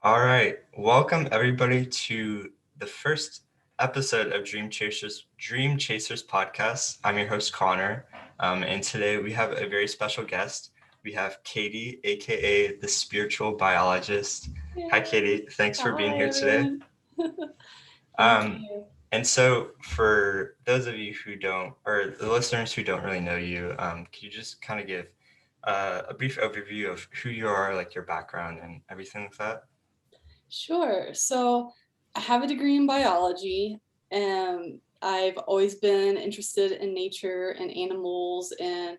All right, welcome everybody to the first episode of Dream Chasers podcast. I'm your host Connor, and today we have a very special guest. We have Katie, aka the Spiritual Biologist. Hi, Yay. Katie. Thanks for being Hi, here today. everyone. Thank Um, you. and so, for those of you who don't, or the listeners who don't really know you, can you just kind of give a brief overview of who you are, like your background and everything like that? Sure. So, I have a degree in biology, and I've always been interested in nature and animals and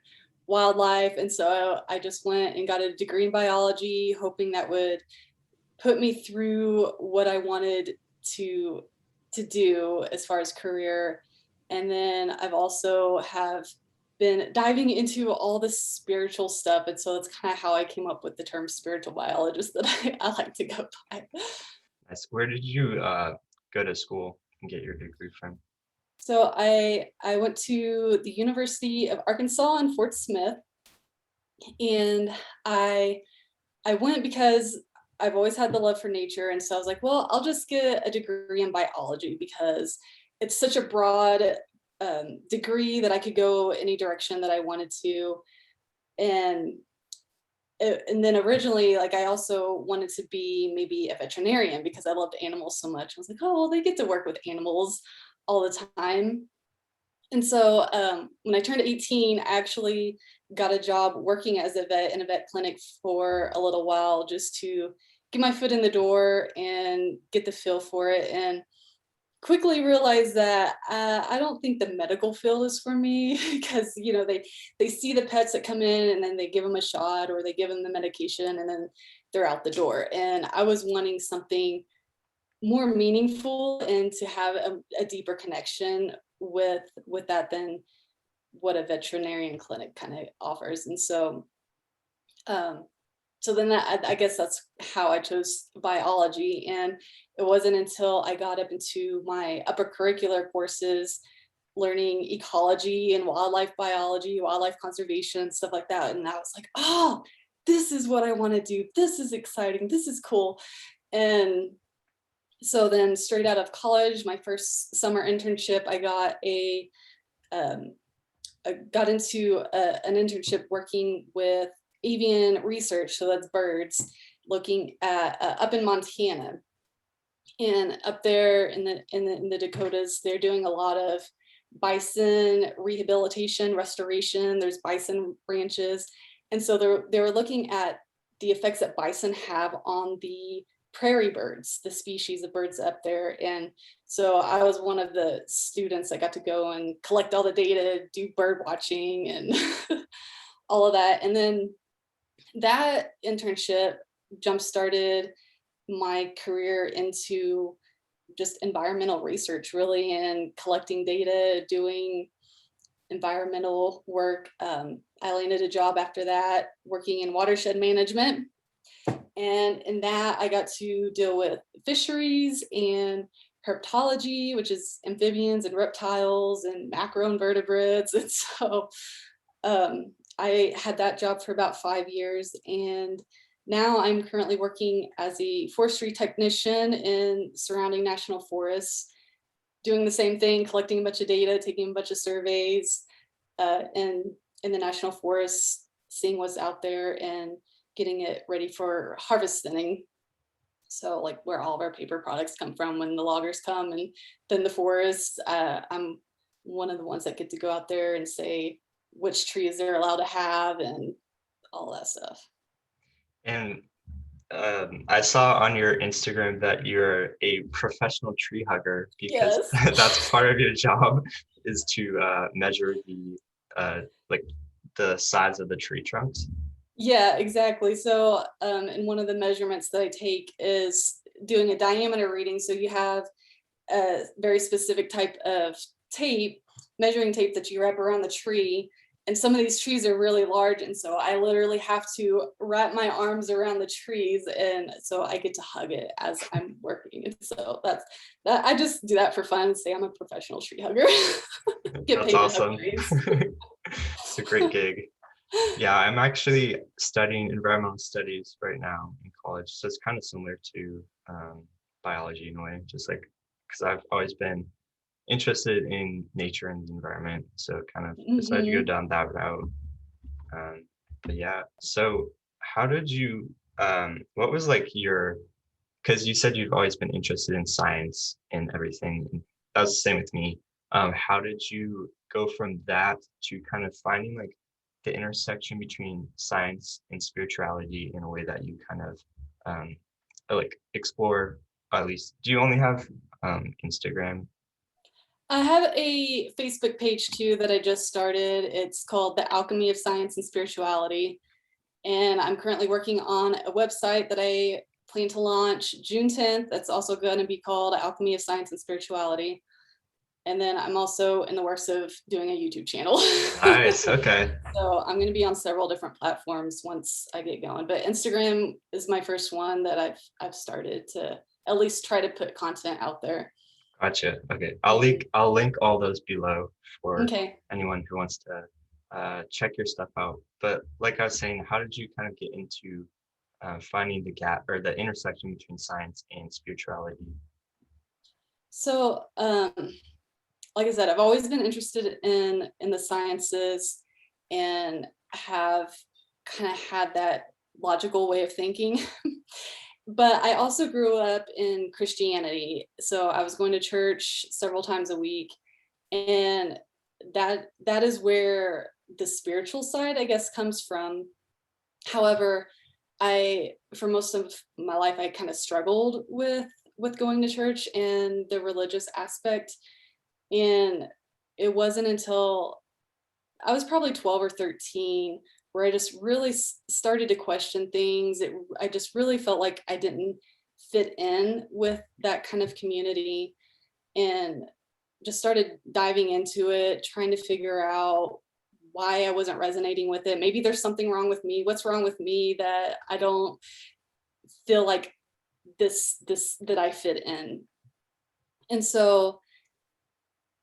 wildlife. And so, I just went and got a degree in biology, hoping that would put me through what I wanted to to do as far as career. And then I've also have been diving into all this spiritual stuff. And so that's kind of how I came up with the term spiritual biologist that I like to go by. Nice. Where did you go to school and get your degree from? So I went to the University of Arkansas in Fort Smith, and I I went because I've always had the love for nature. And so I was like, well, I'll just get a degree in biology because it's such a broad degree that I could go any direction that I wanted to. And and then originally, like, I also wanted to be maybe a veterinarian because I loved animals so much. I was like, oh, well, they get to work with animals all the time. And so when I turned 18, I actually got a job working as a vet in a vet clinic for a little while just to get my foot in the door and get the feel for it. And quickly realized that I don't think the medical field is for me because they see the pets that come in and then they give them a shot or they give them the medication and then they're out the door. And I was wanting something more meaningful and to have a deeper connection with that than what a veterinarian clinic kind of offers. And um, so then I guess that's how I chose biology. And it wasn't until I got up into my upper curricular courses, learning ecology and wildlife biology, wildlife conservation, stuff like that. And I was like, oh, this is what I want to do. This is exciting. This is cool. And so then straight out of college, my first summer internship, um, I got into an internship working with avian research. So that's birds, looking at up in Montana, and up there in the Dakotas, they're doing a lot of bison rehabilitation, restoration. There's bison ranches, and so they were looking at the effects that bison have on the prairie birds, the species of birds up there. And so I was one of the students that got to go and collect all the data, do bird watching and all of that. And then that internship jump started my career into just environmental research, really, and collecting data, doing environmental work. I landed a job after that working in watershed management. And in that, I got to deal with fisheries and herpetology, which is amphibians and reptiles and macroinvertebrates. And so I had that job for about 5 years. And now I'm currently working as a forestry technician in surrounding national forests, doing the same thing, collecting a bunch of data, taking a bunch of surveys in the national forests, seeing what's out there and getting it ready for harvest thinning. So, like, where all of our paper products come from when the loggers come, and then the forests. I'm one of the ones that get to go out there and say which trees they're allowed to have and all that stuff. And I saw on your Instagram that you're a professional tree hugger because Yes. that's part of your job is to measure the like the size of the tree trunks. Yeah, exactly. So, and one of the measurements that I take is doing a diameter reading. So you have a very specific type of tape, measuring tape that you wrap around the tree. And some of these trees are really large. And so I literally have to wrap my arms around the trees. And so I get to hug it as I'm working. And so that's that. I just do that for fun and say I'm a professional tree hugger. Get That's paid to hug awesome. trees. It's a great gig. Yeah, I'm actually studying environmental studies right now in college, so it's kind of similar to biology in a way, just like because I've always been interested in nature and the environment, so kind of decided to go Hmm. down that route. Um, but yeah, so how did you, what was like your, because you said you've always been interested in science and everything, and that was the same with me. How did you go from that to kind of finding like the intersection between science and spirituality in a way that you kind of um, like explore, at least, do you only have Instagram? I have a Facebook page too that I just started. It's called The Alchemy of Science and Spirituality. And I'm currently working on a website that I plan to launch June 10th. That's also going to be called Alchemy of Science and Spirituality. And then I'm also in the works of doing a YouTube channel. Nice. Okay. So I'm going to be on several different platforms once I get going. But Instagram is my first one that I've started to at least try to put content out there. Gotcha. Okay. Yeah. I'll link all those below for Okay. anyone who wants to check your stuff out. But like I was saying, how did you kind of get into finding the gap or the intersection between science and spirituality? So, like I said, I've always been interested in the sciences and have kind of had that logical way of thinking. But I also grew up in Christianity. So I was going to church several times a week, and that is where the spiritual side, I guess, comes from. However, I for most of my life I kind of struggled with going to church and the religious aspect, and it wasn't until I was probably 12 or 13 where I just really started to question things. I just really felt like I didn't fit in with that kind of community, and just started diving into it, trying to figure out why I wasn't resonating with it. Maybe there's something wrong with me. What's wrong with me that I don't feel like this that I fit in? And so,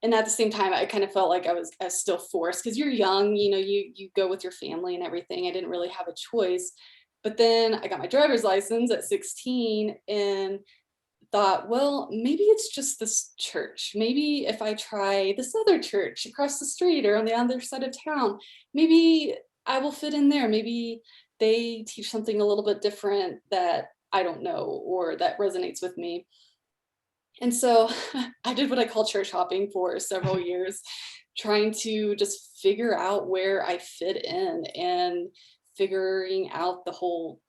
and at the same time I kind of felt like I was still forced, because you're young, you go with your family and everything. I didn't really have a choice. But then I got my driver's license at 16 and thought, well, maybe it's just this church. Maybe if I try this other church across the street or on the other side of town, maybe I will fit in there. Maybe they teach something a little bit different that I don't know or that resonates with me. And so I did what I call church hopping for several years, trying to just figure out where I fit in and figuring out the whole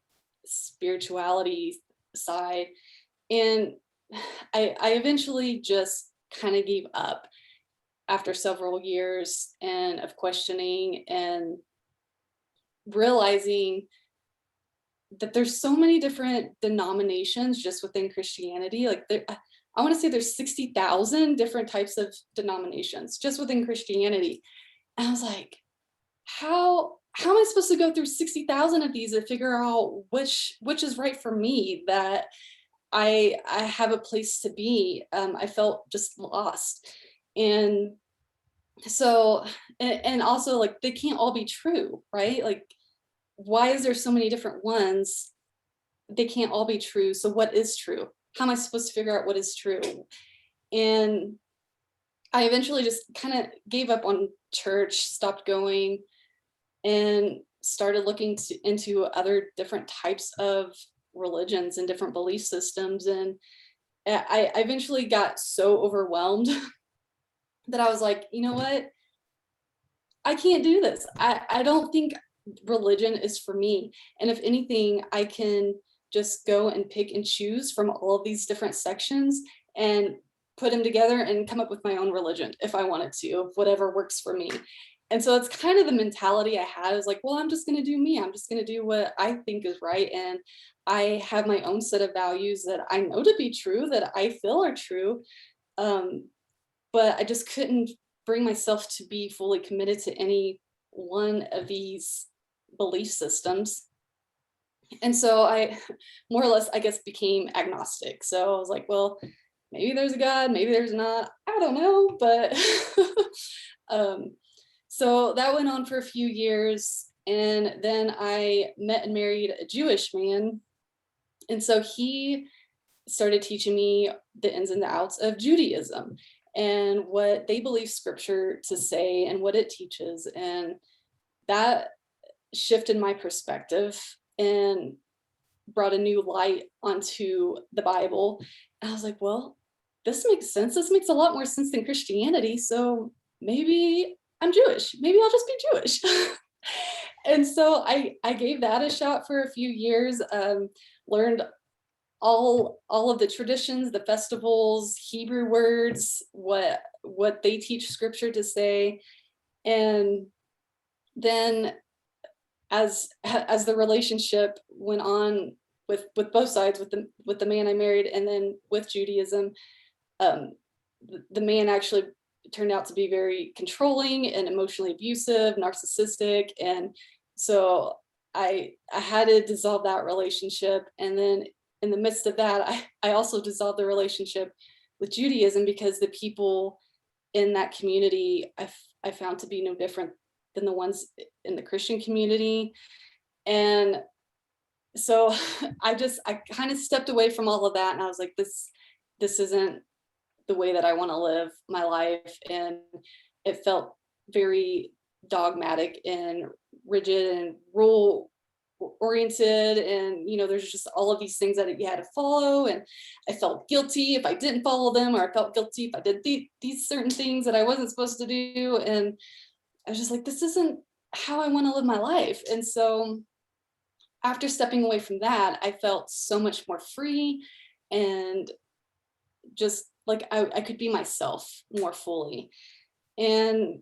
spirituality side. And I eventually just kind of gave up after several years and of questioning and realizing that there's so many different denominations just within Christianity. Like I want to say there's 60,000 different types of denominations just within Christianity. And I was like, how am I supposed to go through 60,000 of these and figure out which is right for me, that I have a place to be. I felt just lost. And so, and also like they can't all be true, right? Like, why is there so many different ones? They can't all be true. So what is true? How am I supposed to figure out what is true? And I eventually just kind of gave up on church, stopped going, and started looking into other different types of religions and different belief systems. And I eventually got so overwhelmed that I was like, you know what? I can't do this. I don't think religion is for me. And if anything, I can just go and pick and choose from all of these different sections and put them together and come up with my own religion if I wanted to, whatever works for me. And so it's kind of the mentality I had, is like, well, I'm just going to do me. I'm just going to do what I think is right. And I have my own set of values that I know to be true, that I feel are true. Um, but I just couldn't bring myself to be fully committed to any one of these belief systems. And so I more or less, I guess, became agnostic. So I was like, well, maybe there's a God, maybe there's not. I don't know. But um, so that went on for a few years. And then I met and married a Jewish man. And so he started teaching me the ins and the outs of Judaism and what they believe scripture to say and what it teaches. And that shifted my perspective and brought a new light onto the Bible. And I was like, well, this makes sense. This makes a lot more sense than Christianity. So maybe I'm Jewish. Maybe I'll just be Jewish. And so I gave that a shot for a few years, learned all of the traditions, the festivals, Hebrew words, what they teach scripture to say. And then as the relationship went on with both sides, with the man I married and then with Judaism, the man actually turned out to be very controlling and emotionally abusive, narcissistic. And so I had to dissolve that relationship. And then in the midst of that, I also dissolved the relationship with Judaism because the people in that community I found to be no different than the ones in the Christian community. And so I kind of stepped away from all of that, and I was like, this isn't the way that I want to live my life. And it felt very dogmatic and rigid and rule oriented, and there's just all of these things that you had to follow, and I felt guilty if I didn't follow them, or I felt guilty if I did these certain things that I wasn't supposed to do. And I was just like, this isn't how I want to live my life. And so after stepping away from that, I felt so much more free, and just like I could be myself more fully. And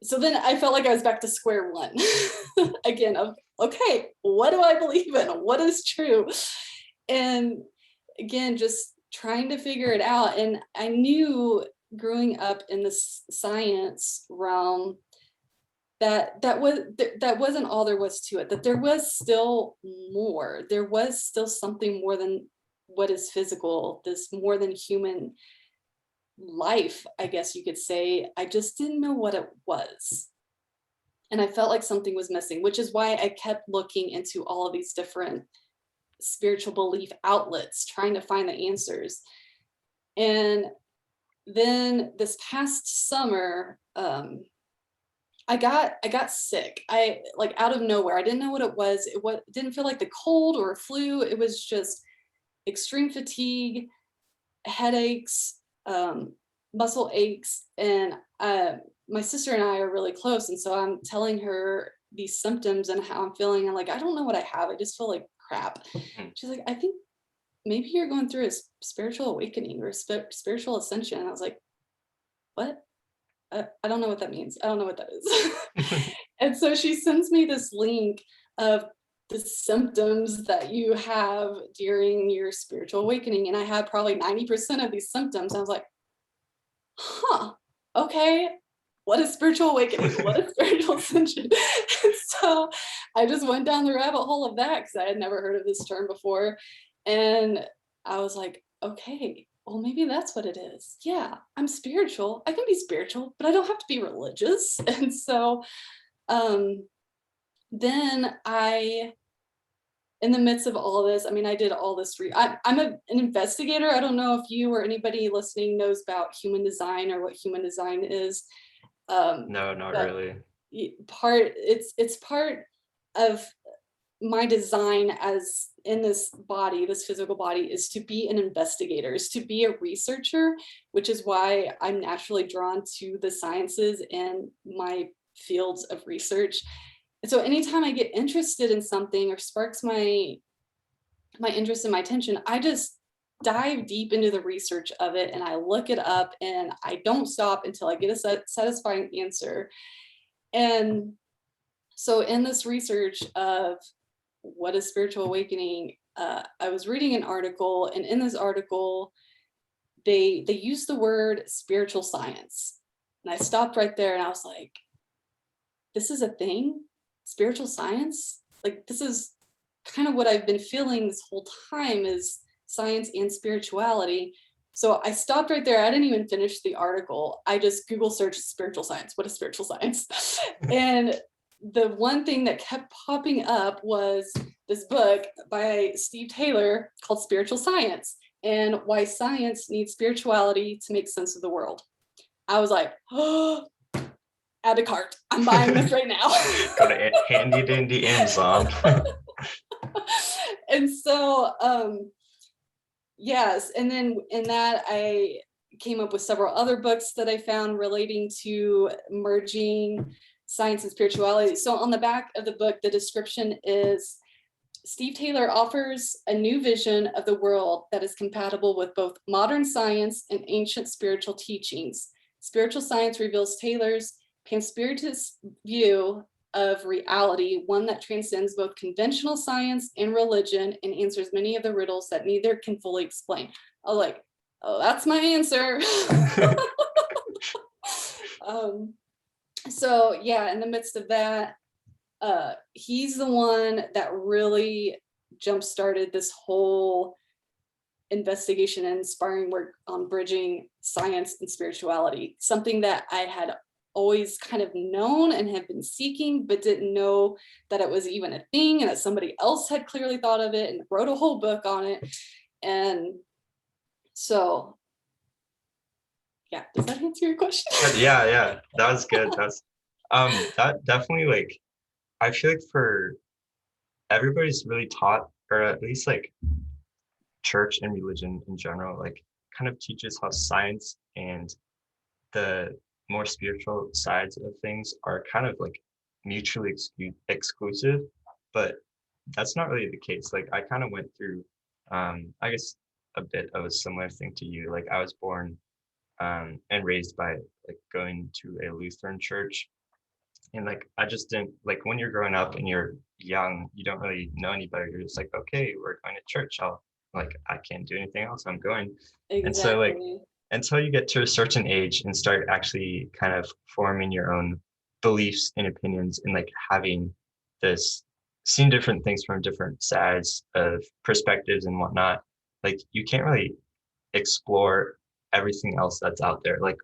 so then I felt like I was back to square one again of, okay, what do I believe in? What is true? And again, just trying to figure it out. And I knew growing up in the science realm that wasn't all there was to it, that there was still more. There was still something more than what is physical, this more than human life, I guess you could say. I just didn't know what it was. And I felt like something was missing, which is why I kept looking into all of these different spiritual belief outlets, trying to find the answers. And then this past summer, I got sick. I like out of nowhere. I didn't know what it was. It didn't feel like the cold or a flu. It was just extreme fatigue, headaches, muscle aches. And my sister and I are really close. And so I'm telling her these symptoms and how I'm feeling. I'm like, I don't know what I have. I just feel like crap. She's like, I think maybe you're going through a spiritual awakening or spiritual ascension. And I was like, what? I don't know what that means. I don't know what that is. And so she sends me this link of the symptoms that you have during your spiritual awakening. And I had probably 90% of these symptoms. I was like, huh, okay. What is spiritual awakening? What is spiritual ascension? And so I just went down the rabbit hole of that because I had never heard of this term before. And I was like, okay, well, maybe that's what it is. Yeah, I'm spiritual. I can be spiritual, but I don't have to be religious. And so then in the midst of all this, I mean, I did all this. I'm an investigator. I don't know if you or anybody listening knows about human design or what human design is. No, not really. It's part of my design as in this body, this physical body, is to be an investigator, is to be a researcher, which is why I'm naturally drawn to the sciences and my fields of research. And so anytime I get interested in something or sparks my interest and my attention, I just dive deep into the research of it and I look it up and I don't stop until I get a satisfying answer. And so in this research of what is spiritual awakening, I was reading an article, and in this article, they used the word spiritual science. And I stopped right there and I was like, this is a thing? Spiritual science? Like, this is kind of what I've been feeling this whole time, is science and spirituality. So I stopped right there. I didn't even finish the article. I just Google searched spiritual science. What is spiritual science? And the one thing that kept popping up was this book by Steve Taylor called Spiritual Science, and why science needs spirituality to make sense of the world. I was like, oh, add to cart. I'm buying this right now. Go to handy dandy Amazon. And so, yes. And then in that, I came up with several other books that I found relating to merging science and spirituality. So on the back of the book, the description is Steve Taylor offers a new vision of the world that is compatible with both modern science and ancient spiritual teachings. Spiritual science reveals Taylor's pan-spiritist view of reality, one that transcends both conventional science and religion and answers many of the riddles that neither can fully explain. I was like, oh, that's my answer. So yeah, in the midst of that, he's the one that really jump-started this whole investigation and inspiring work on bridging science and spirituality, something that I had always kind of known and have been seeking, but didn't know that it was even a thing and that somebody else had clearly thought of it and wrote a whole book on it. And so, yeah, does that answer your question? Yeah, that was good. That's that definitely, like, I feel like for everybody's really taught, or at least like church and religion in general, like kind of teaches how science and the more spiritual sides of things are kind of like mutually exclusive, but that's not really the case. Like I kind of went through, I guess a bit of a similar thing to you. Like I was born and raised by like going to a Lutheran church. And like I just didn't like when you're growing up and you're young, you don't really know any better. You're just like, okay, we're going to church. I can't do anything else. I'm going. And so like Exactly. until you get to a certain age and start actually kind of forming your own beliefs and opinions and like having this seeing different things from different sides of perspectives and whatnot, like you can't really explore everything else that's out there. Like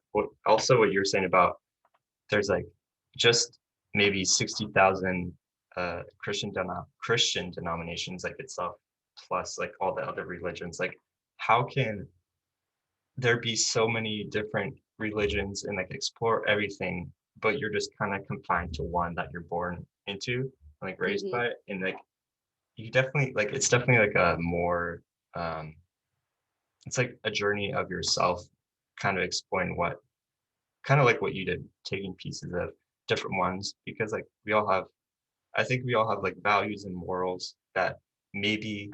also what you're saying about there's like just maybe 60,000 Christian denominations like itself, plus like all the other religions. Like how can there be so many different religions and like explore everything, but you're just kind of confined to one that you're born into, like raised Mm-hmm. by it? And like you definitely like it's definitely like a more it's like a journey of yourself kind of exploring what kind of like what you did, taking pieces of different ones, because like we all have, I think we all have like values and morals that maybe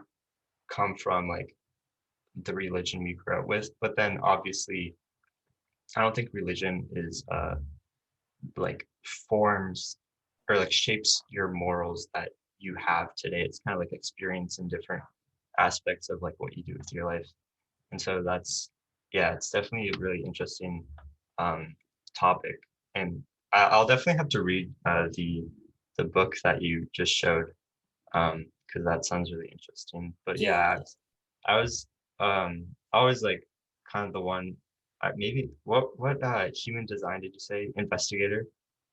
come from like the religion we grew up with, but then obviously I don't think religion is like forms or like shapes your morals that you have today. It's kind of like experience in different aspects of like what you do with your life. And so that's, yeah, it's definitely a really interesting um, topic. And I'll definitely have to read the book that you just showed because that sounds really interesting. But Yeah. yeah, I was always like kind of the one. Maybe what human design did you say? Investigator.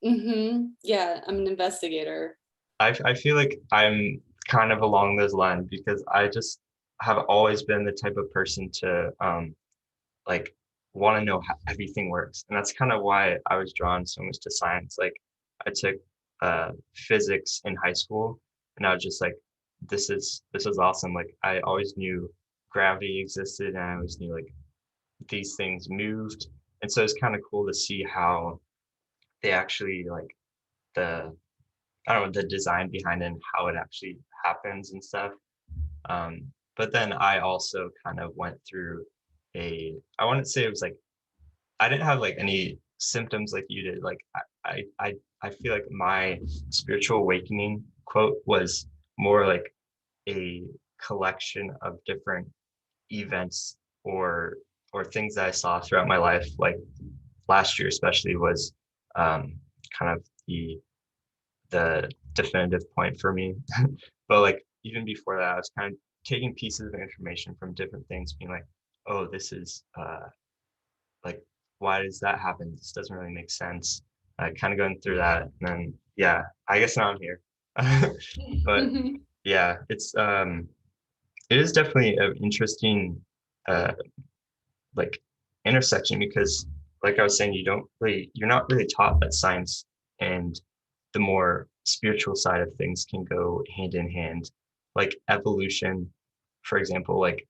Mm-hmm. Yeah, I'm an investigator. I feel like I'm kind of along those lines because I just have always been the type of person to like want to know how everything works, and that's kind of why I was drawn so much to science. Like I took physics in high school, and I was just like, this is awesome. Like I always knew gravity existed, and I always knew like these things moved, and so it's kind of cool to see how they actually like the I don't know the design behind it and how it actually happens and stuff. But then I also kind of went through I wouldn't say it was like I didn't have like any symptoms like you did. Like I feel like my spiritual awakening quote was more like a collection of different events or things that I saw throughout my life. Like last year especially was kind of the definitive point for me. But like even before that, I was kind of taking pieces of information from different things, being like, oh, this is like why does that happen? This doesn't really make sense. kind of going through that, and then yeah, I guess now I'm here. But yeah, it is definitely an interesting uh like intersection because like I was saying, you're not really taught that science and the more spiritual side of things can go hand in hand. Like evolution, for example, like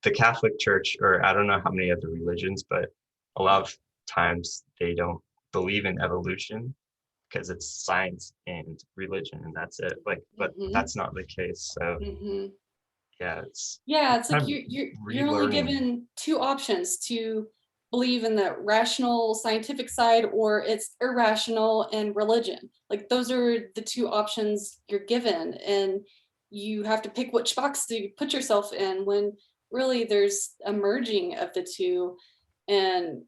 the Catholic Church, or I don't know how many other religions, but a lot of times they don't believe in evolution because it's science and religion and that's it. Like, but Mhm, that's not the case. So mhm. yeah, it's Yeah, it's like kind of you're only relearning. given two options to believe in the rational scientific side or it's irrational and religion. Like those are the two options you're given, and you have to pick which box to put yourself in when really there's a merging of the two. And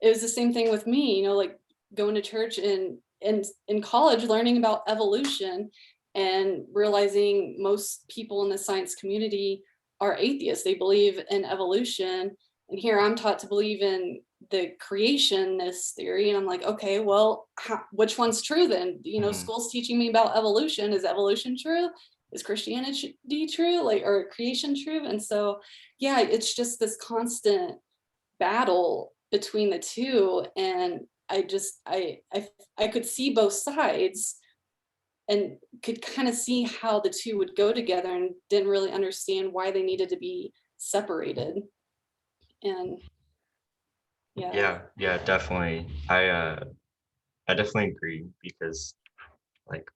it was the same thing with me, like going to church and in college learning about evolution and realizing most people in the science community are atheists. They believe in evolution. And here I'm taught to believe in the creationist theory. And I'm like, okay, well, which one's true then? Mhm. School's teaching me about evolution. Is evolution true? Is Christianity true? Like, or creation true? And so, yeah, it's just this constant battle between the two. And I could see both sides and could kind of see how the two would go together and didn't really understand why they needed to be separated. And yeah. Yeah, yeah, definitely. I definitely agree because like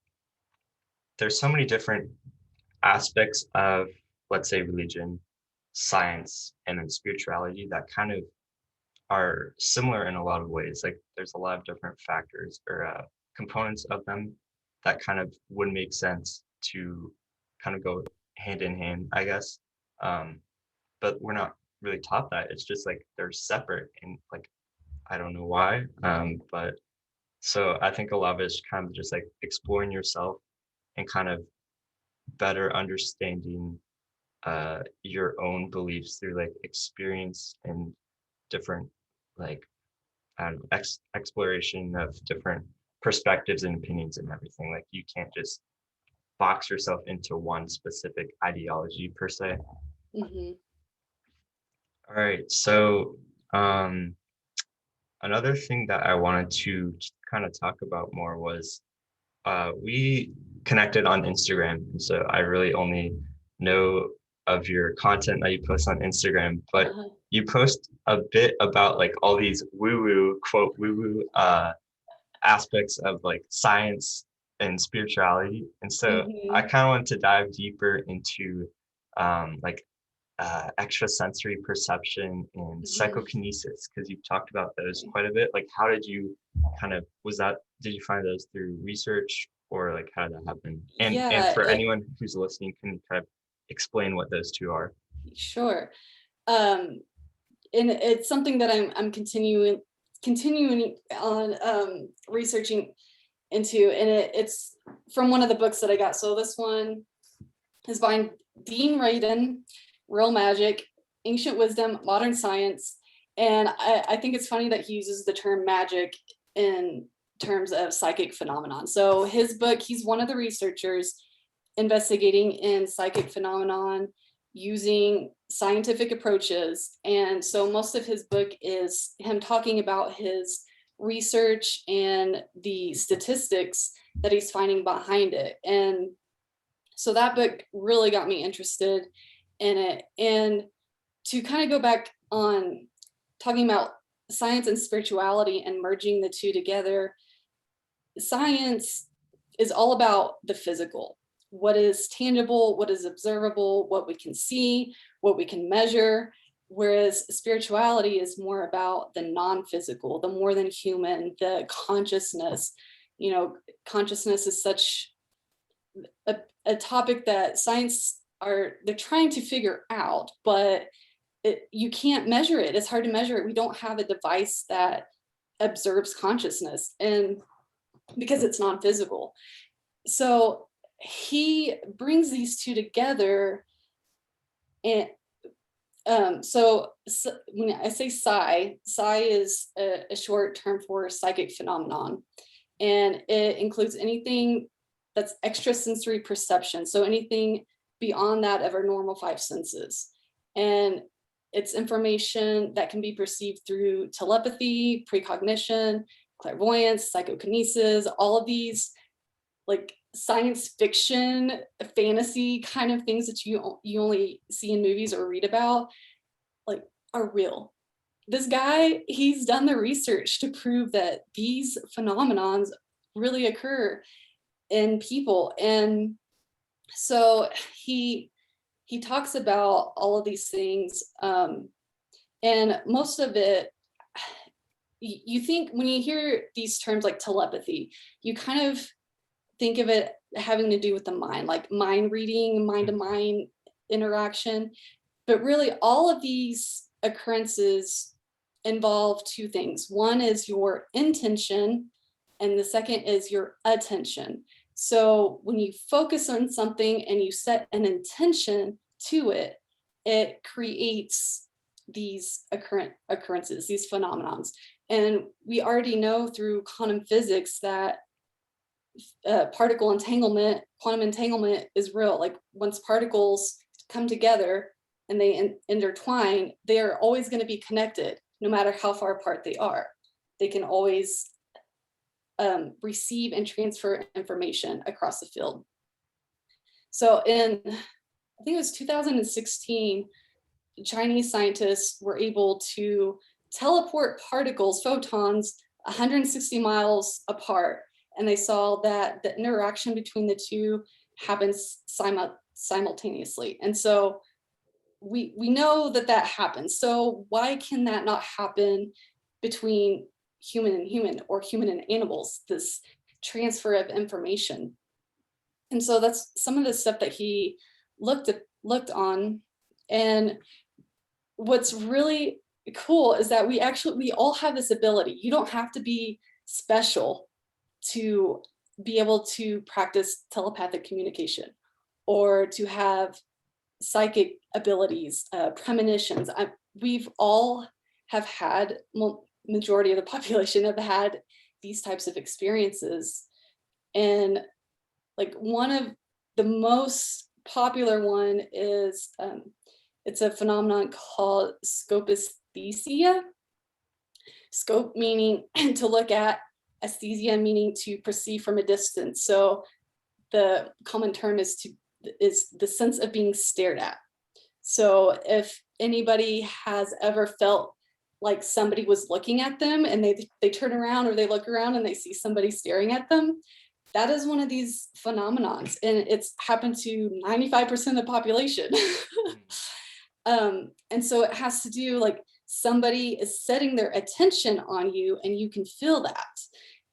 there's so many different aspects of, let's say, religion, science, and then spirituality that kind of are similar in a lot of ways. Like there's a lot of different factors or components of them that kind of would make sense to kind of go hand in hand, I guess. Um, but we're not really taught that. It's just like they're separate and like I don't know why. But so I think a lot of it's kind of just like exploring yourself and kind of better understanding your own beliefs through like experience and different like I don't know, exploration of different perspectives and opinions and everything. Like you can't just box yourself into one specific ideology per se. Hmm. All right. So um, another thing that I wanted to kind of talk about more was we connected on Instagram. And so I really only know of your content that you post on Instagram, but Uh-huh. you post a bit about like all these woo woo, quote, woo woo aspects of like science and spirituality. And so I Hmm. kind of want to dive deeper into like extrasensory perception and Hmm. psychokinesis because you've talked about those quite a bit. Like, how did you did you find those through research or like how did that happen? And Yeah, for anyone who's listening, can you kind of explain what those two are? sure. Um, and it's something that I'm continuing on researching into, and it's from one of the books that I got. So this one is by Dean Radin, Real Magic, Ancient Wisdom, Modern Science. And I think it's funny that he uses the term magic in terms of psychic phenomenon. So his book, he's one of the researchers investigating in psychic phenomenon using scientific approaches. And so most of his book is him talking about his research and the statistics that he's finding behind it. And so that book really got me interested in it. And to kind of go back on talking about science and spirituality and merging the two together, science is all about the physical, what is tangible, what is observable, what we can see, what we can measure. Whereas spirituality is more about the non physical, the more than human, the consciousness. Consciousness is such a, a topic that science they're trying to figure out, but you can't measure it. It's hard to measure it. We don't have a device that observes consciousness, and because it's non-physical. So he brings these two together and So when I say psi is a short term for psychic phenomenon, and it includes anything that's extrasensory perception. So anything beyond that of our normal five senses. And it's information that can be perceived through telepathy, precognition, clairvoyance, psychokinesis, all of these like science fiction, fantasy kind of things that you only see in movies or read about, like, are real. This guy, he's done the research to prove that these phenomenons really occur in people. And so he talks about all of these things, and most of it, you think when you hear these terms like telepathy, you kind of think of it having to do with the mind, like mind reading, mind to mind interaction. But really, all of these occurrences involve two things. One is your intention, and the second is your attention. So when you focus on something and you set an intention to it, it creates these occurrences, these phenomenons. And we already know through quantum physics that quantum entanglement is real. Like once particles come together and they intertwine, they are always going to be connected, no matter how far apart they are. They can always receive and transfer information across the field. So I think it was 2016, Chinese scientists were able to teleport particles, photons, 160 miles apart. And they saw that the interaction between the two happens simultaneously. And so we know that that happens. So why can that not happen between human and human, or human and animals, this transfer of information? And so that's some of the stuff that he looked on. And what's really cool is that we all have this ability. You don't have to be special to be able to practice telepathic communication or to have psychic abilities, premonitions. We've all have had, well, majority of the population have had these types of experiences. And like one of the most popular one is, it's a phenomenon called scopisthesia. Scope meaning to look at, aesthesia meaning to perceive from a distance. So the common term is the sense of being stared at. So if anybody has ever felt like somebody was looking at them and they turn around or they look around and they see somebody staring at them, that is one of these phenomenons, and it's happened to 95% of the population. And so it has to do, like, somebody is setting their attention on you and you can feel that,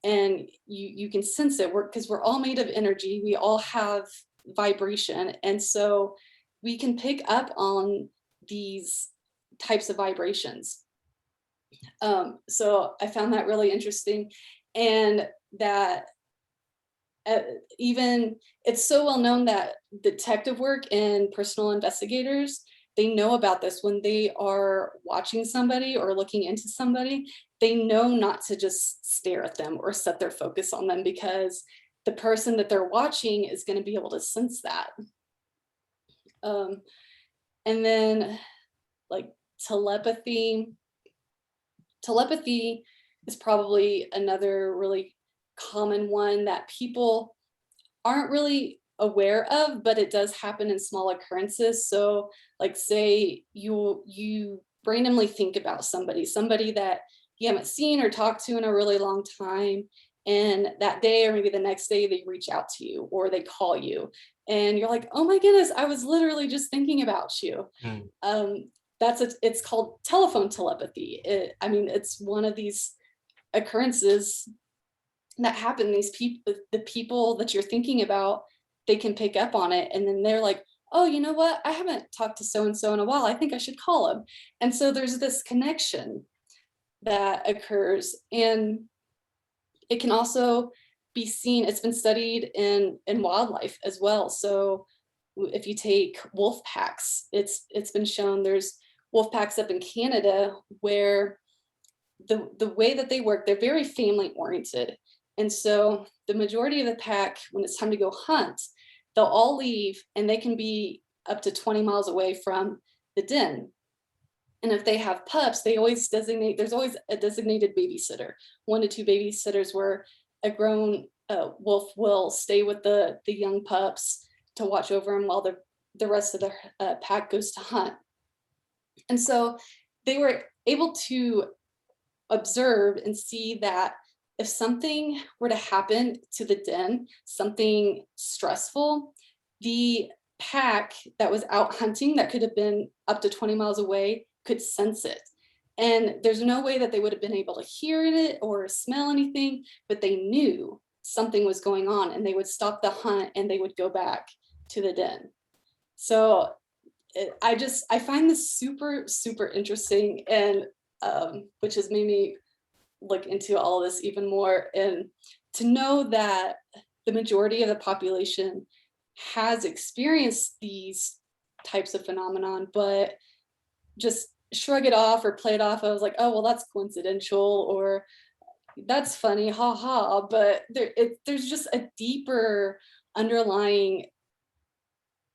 and you can sense it, because we're all made of energy, we all have vibration, and so we can pick up on these types of vibrations. So I found that really interesting, and that even it's so well known that detective work and personal investigators, they know about this. When they are watching somebody or looking into somebody, they know not to just stare at them or set their focus on them, because the person that they're watching is going to be able to sense that. And then, like, telepathy is probably another really common one that people aren't really aware of, but it does happen in small occurrences. So, like, say you randomly think about somebody that you haven't seen or talked to in a really long time, and that day or maybe the next day they reach out to you or they call you, and you're like, oh my goodness, I was literally just thinking about you. It's called telephone telepathy. It's one of these occurrences that happen. The people that you're thinking about, they can pick up on it, and then they're like, oh, you know what, I haven't talked to so and so in a while, I think I should call him. And so there's this connection that occurs, and it can also be seen, it's been studied in wildlife as well. So if you take wolf packs, it's been shown there's wolf packs up in Canada, where the way that they work, they're very family oriented. And so the majority of the pack, when it's time to go hunt, they'll all leave and they can be up to 20 miles away from the den. And if they have pups, they always designate, there's always a designated babysitter, 1 to 2 babysitters, where a grown wolf will stay with the young pups to watch over them while the rest of the pack goes to hunt. And so they were able to observe and see that if something were to happen to the den, something stressful, the pack that was out hunting that could have been up to 20 miles away could sense it. And there's no way that they would have been able to hear it or smell anything, but they knew something was going on, and they would stop the hunt and they would go back to the den. So I find this super, super interesting, and which has made me look into all of this even more, and to know that the majority of the population has experienced these types of phenomenon, but just shrug it off or play it off. I was like, oh, well, that's coincidental, or that's funny, ha ha. But there's just a deeper underlying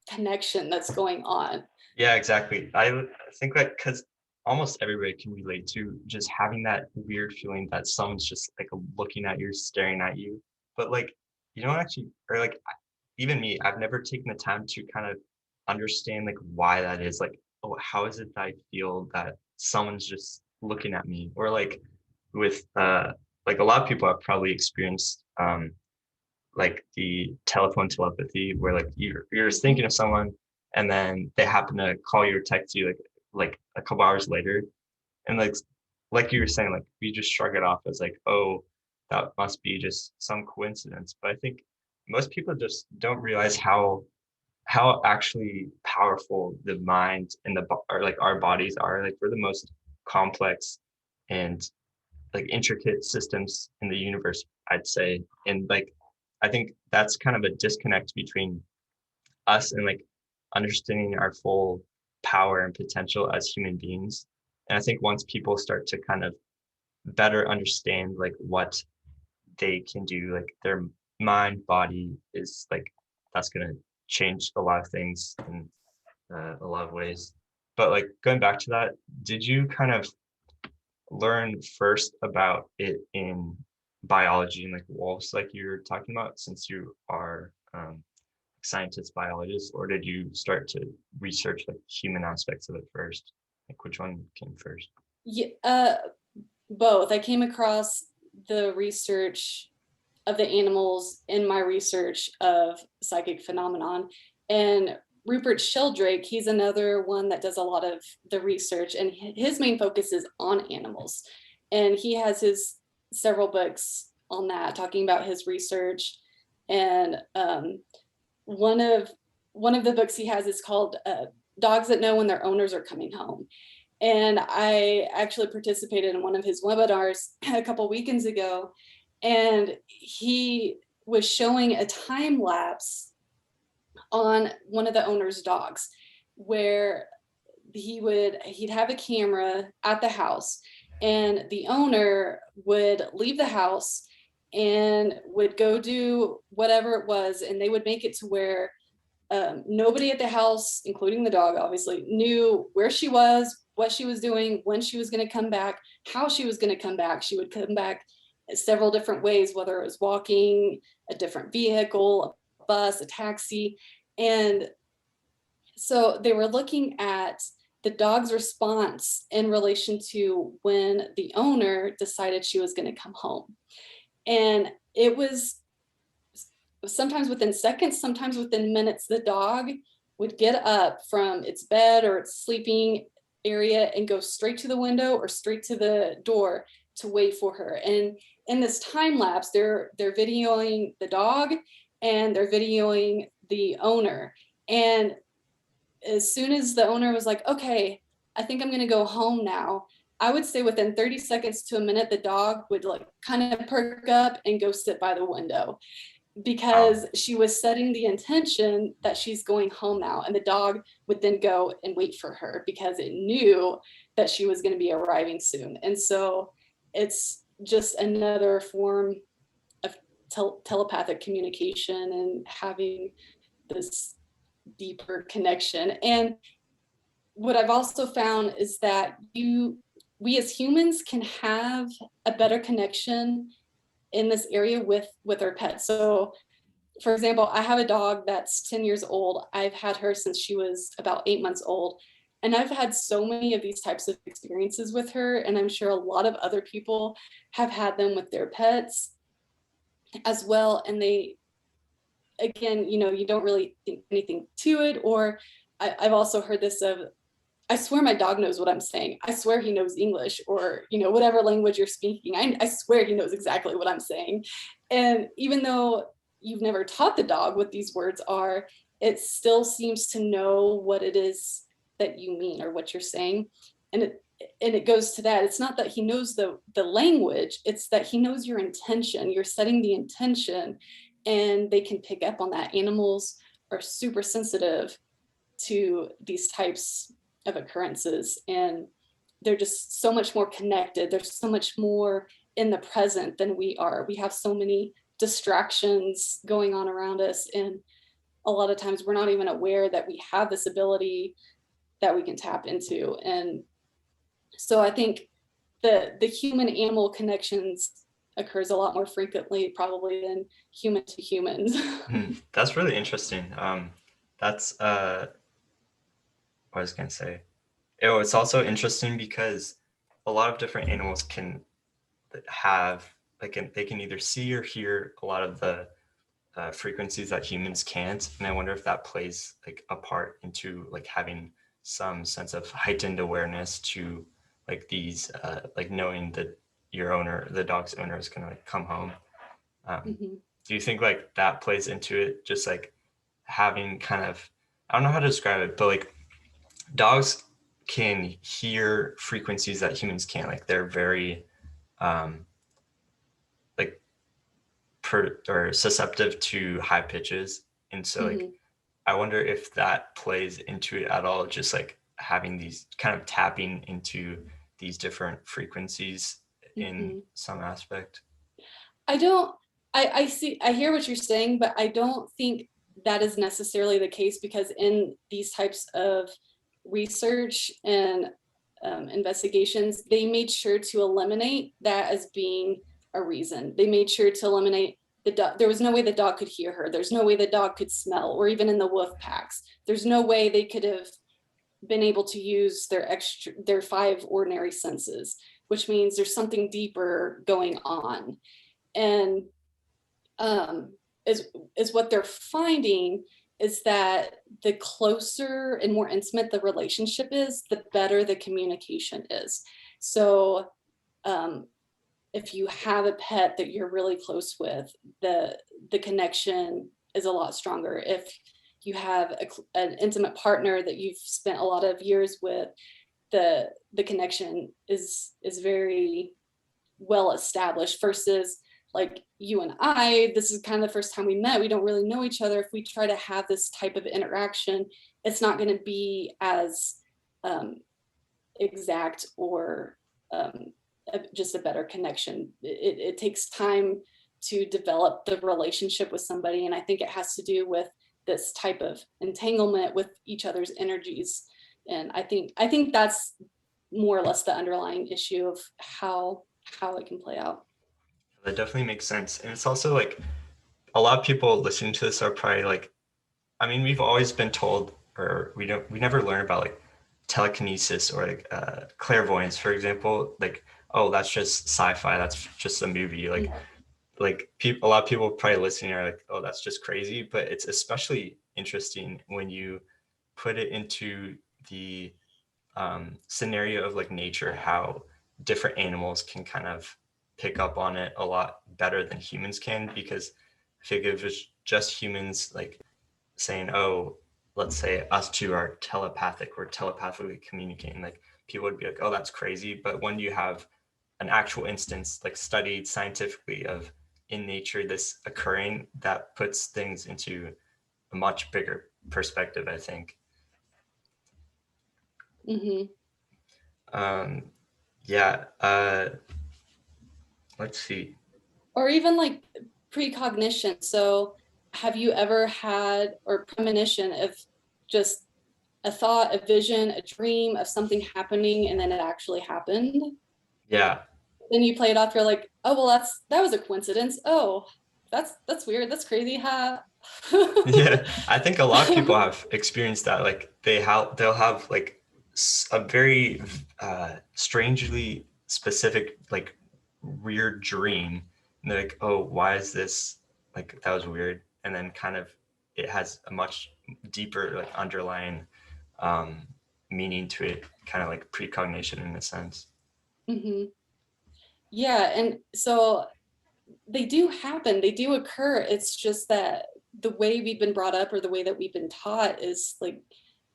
connection that's going on. Yeah, exactly. I think that because almost everybody can relate to just having that weird feeling that someone's just like looking at you, staring at you. But like, you don't actually, or like, even me, I've never taken the time to kind of understand like why that is. Like, oh, how is it that I feel that someone's just looking at me? Or with like a lot of people have probably experienced like the telephone telepathy, where like you're just thinking of someone and then they happen to call you or text you like a couple hours later, and like you were saying, like we just shrug it off as like, oh, that must be just some coincidence. But I think most people just don't realize how actually powerful the mind and or like our bodies are. Like we're the most complex and like intricate systems in the universe, I'd say. And like I think that's kind of a disconnect between us and like understanding our full power and potential as human beings. And I think once people start to kind of better understand like what they can do, like their mind, body is like, that's going to change a lot of things in a lot of ways. But like going back to that, did you kind of learn first about it in biology and like wolves, like you're talking about, since you are scientist biologist, or did you start to research like human aspects of it first? Like which one came first? Yeah, both. I came across the research of the animals in my research of psychic phenomenon. And Rupert Sheldrake, he's another one that does a lot of the research, and his main focus is on animals. And he has his several books on that, talking about his research. And one of the books he has is called Dogs That Know When Their Owners Are Coming Home. And I actually participated in one of his webinars a couple weekends ago, and he was showing a time lapse on one of the owner's dogs, where he'd have a camera at the house, and the owner would leave the house and would go do whatever it was, and they would make it to where nobody at the house, including the dog, obviously, knew where she was, what she was doing, when she was going to come back, how she was going to come back. She would come back several different ways, whether it was walking, a different vehicle, a bus, a taxi. And so they were looking at the dog's response in relation to when the owner decided she was going to come home. And it was sometimes within seconds, sometimes within minutes, the dog would get up from its bed or its sleeping area and go straight to the window or straight to the door to wait for her. And in this time lapse, they're videoing the dog and they're videoing the owner. And as soon as the owner was like, okay, I think I'm going to go home now, I would say within 30 seconds to a minute, the dog would like kind of perk up and go sit by the window. because she was setting the intention that she's going home now, and the dog would then go and wait for her because it knew that she was going to be arriving soon. And so it's just another form of telepathic communication and having this deeper connection. And what I've also found is that we as humans can have a better connection in this area with our pets. So for example, I have a dog that's 10 years old. I've had her since she was about 8 months old. And I've had so many of these types of experiences with her. And I'm sure a lot of other people have had them with their pets as well. And they, again, you don't really think anything to it. Or I've also heard this of, I swear my dog knows what I'm saying. I swear he knows English, or, whatever language you're speaking. I swear he knows exactly what I'm saying. And even though you've never taught the dog what these words are, it still seems to know what it is that you mean or what you're saying. And it goes to that. It's not that he knows the language, it's that he knows your intention. You're setting the intention, and they can pick up on that. Animals are super sensitive to these types of occurrences, and they're just so much more connected. They're so much more in the present than we are. We have so many distractions going on around us, and a lot of times we're not even aware that we have this ability that we can tap into. And so I think the human animal connections occurs a lot more frequently probably than human to humans. That's really interesting. That's what I was gonna say. It's also interesting because a lot of different animals can have they can either see or hear a lot of the frequencies that humans can't, and I wonder if that plays like a part into like having some sense of heightened awareness to like these like knowing that the dog's owner is gonna like come home. Mhm. Do you think like that plays into it, just like having kind of, I don't know how to describe it, but like dogs can hear frequencies that humans can't. Like they're very um like or susceptible to high pitches, and so like Mhm. I wonder if that plays into it at all, just like having these kind of tapping into these different frequencies in Mhm. some aspect. I don't I see, I hear what you're saying, but I don't think that is necessarily the case, because in these types of research and investigations, they made sure to eliminate that as being a reason. They made sure to eliminate the dog. There was no way the dog could hear her. There's no way the dog could smell, or even in the wolf packs. There's no way they could have been able to use their five ordinary senses, which means there's something deeper going on. And um, is what they're finding is that the closer and more intimate the relationship is, the better the communication is. So um, if you have a pet that you're really close with, the connection is a lot stronger. If you have an intimate partner that you've spent a lot of years with, the connection is very well established, versus like you and I, this is kind of the first time we met. We don't really know each other. If we try to have this type of interaction, it's not going to be as um, exact or just a better connection. It takes time to develop the relationship with somebody. And I think it has to do with this type of entanglement with each other's energies. And I think that's more or less the underlying issue of how it can play out. That definitely makes sense. And it's also like a lot of people listening to this are probably like, I mean, we've always been told, or we never learn about like telekinesis or like clairvoyance, for example. Like, oh, that's just sci-fi. That's just a movie. A lot of people probably listening are like, oh, that's just crazy. But it's especially interesting when you put it into the scenario of like nature, how different animals can kind of pick up on it a lot better than humans can. Because I think if it's just humans like saying, oh, let's say us two are telepathic, we're telepathically communicating, like people would be like, oh, that's crazy. But when you have an actual instance like studied scientifically of in nature, this occurring, that puts things into a much bigger perspective, I think. Mm-hmm. Yeah. Let's see. Or even like precognition. So have you ever had, or premonition of just a thought, a vision, a dream of something happening and then it actually happened? Yeah. Then you play it off, you're like, oh well, that was a coincidence. Oh, that's weird. That's crazy, huh? Yeah, I think a lot of people have experienced that. Like they'll have like a very strangely specific, like weird dream, and they're like, oh, why is this, like, that was weird, and then kind of it has a much deeper, like, underlying um meaning to it, kind of like precognition in a sense. Hmm. Yeah, and so they do happen, they do occur. It's just that the way we've been brought up or the way that we've been taught is like,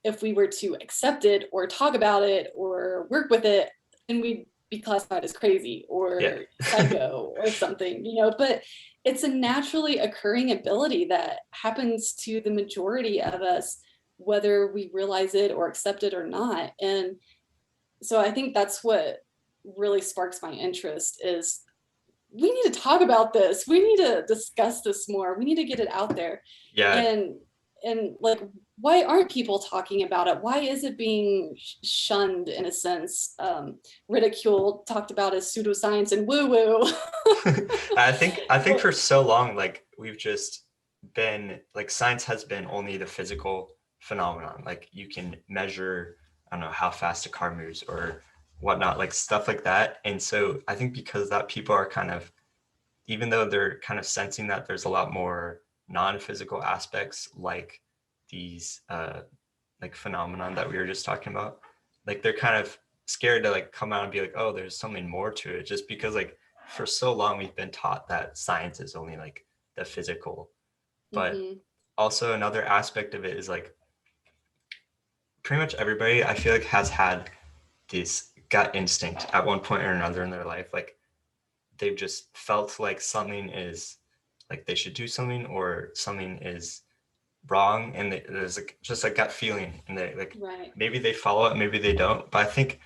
if we were to accept it or talk about it or work with it, then we'd be classified as crazy Yeah. or psycho or something, you know. But it's a naturally occurring ability that happens to the majority of us, whether we realize it or accept it or not. And so I think that's what really sparks my interest is we need to talk about this. We need to discuss this more. We need to get it out there. Yeah. And like, why aren't people talking about it? Why is it being shunned in a sense? Ridiculed, talked about as pseudoscience and woo woo. I think for so long, like, we've just been like, science has been only the physical phenomenon. Like, you can measure, I don't know, how fast a car moves or whatnot, like stuff like that. And so I think because that, people are kind of, even though they're kind of sensing that there's a lot more non-physical aspects, like these like phenomenon that we were just talking about, like, they're kind of scared to, like, come out and be like, oh, there's something more to it, just because, like, for so long we've been taught that science is only like the physical. But Hmm. also another aspect of it is, like, pretty much everybody, I feel like, has had this gut instinct at one point or another in their life. Like, they've just felt like something is, like, they should do something, or something is wrong, and there's like just a gut feeling, and they, like, Right. maybe they follow it, maybe they don't. But I think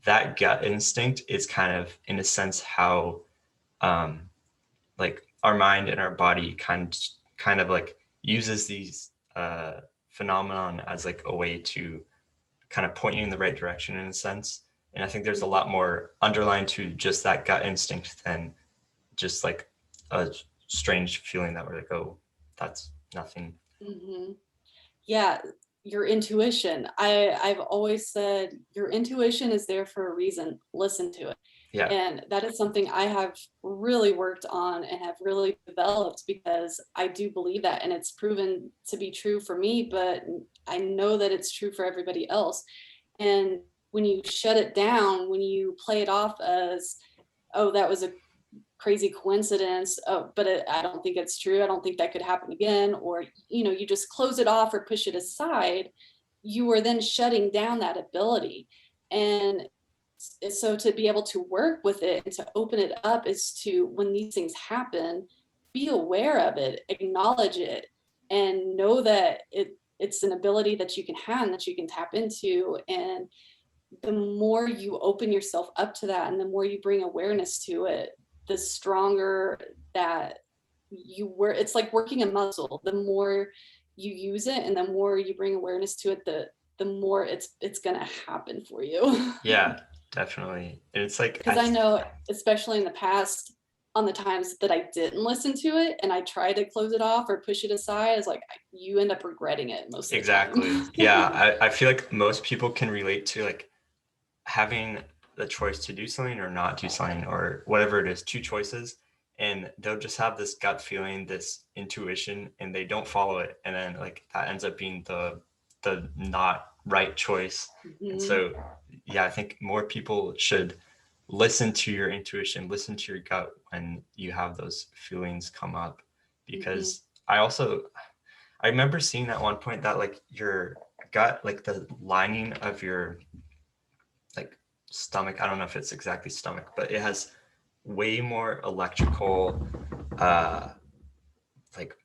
that gut instinct is kind of, in a sense, how um like our mind and our body kind of like uses these phenomenon as like a way to kind of point you in the right direction, in a sense. And I think there's a lot more underlying to just that gut instinct than just like a strange feeling that we're like, oh, that's nothing. Hmm. Yeah, your intuition. I've always said your intuition is there for a reason. Listen to it. Yeah. And that is something I have really worked on and have really developed because I do believe that. And it's proven to be true for me, but I know that it's true for everybody else. And when you shut it down, when you play it off as, oh, that was a crazy coincidence, but I don't think it's true. I don't think that could happen again. Or, you know, you just close it off or push it aside. You are then shutting down that ability. And so to be able to work with it and to open it up is to, when these things happen, be aware of it, acknowledge it, and know that it's an ability that you can have and that you can tap into. And the more you open yourself up to that and the more you bring awareness to it, the stronger that you were. It's like working a muscle. The more you use it and the more you bring awareness to it, the more it's gonna happen for you. Yeah, definitely. And it's like, Because I know, especially in the past, on the times that I didn't listen to it and I tried to close it off or push it aside, it's like you end up regretting it most of the exactly, time. yeah, I feel like most people can relate to, like, having the choice to do something or not do something, or whatever it is, two choices, and they'll just have this gut feeling, this intuition, and they don't follow it, and then, like, that ends up being the not right choice. And Mhm. so, yeah, I think more people should listen to your intuition, listen to your gut when you have those feelings come up. Mhm. Because I remember seeing at one point that, like, your gut, like the lining of your, like, stomach, I don't know if it's exactly stomach, but it has way more electrical like,